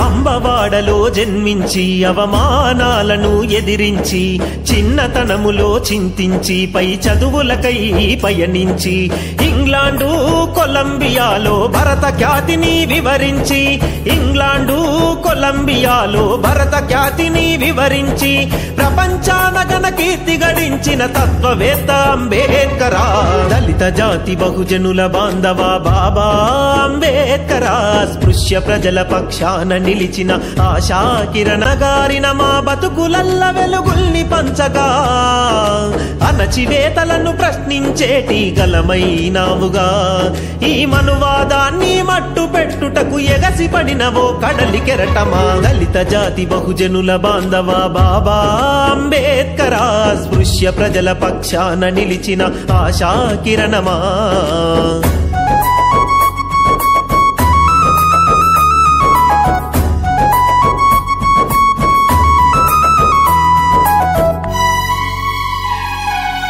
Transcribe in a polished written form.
అంబవాడలో జన్మించి అవమానాలను ఎదిరించి చిన్నతనములో చింతించి పై చదువులకై పయనించి ఇంగ్లాండు కొలంబియాలో భరత ఖ్యాతిని వివరించి ఇంగ్లాండు కొలంబియాలో భరత ఖ్యాతిని వివరించి ప్రపంచాన ఘన కీర్తి గడించిన తత్వవేత్త అంబేద్కరా దళిత జాతి బహుజనుల బాంధవ బాబా అంబేద్కరా స్పృశ్య ప్రజల పక్షాన నిలిచిన ఆశా కిరణ గారిన మా బతుకులల్ల వెలుగుల్ని పంచగా అణచివేతలను ప్రశ్నించేటి గలమైనావుగా ఈ మనువాదాన్ని మట్టు పెట్టుటకు ఎగసిపడినవో కడలి కెరటమా దళిత జాతి బహుజనుల బాంధవ బాబా అంబేద్కరా స్పృశ్య ప్రజల పక్షాన నిలిచిన ఆశా కిరణమా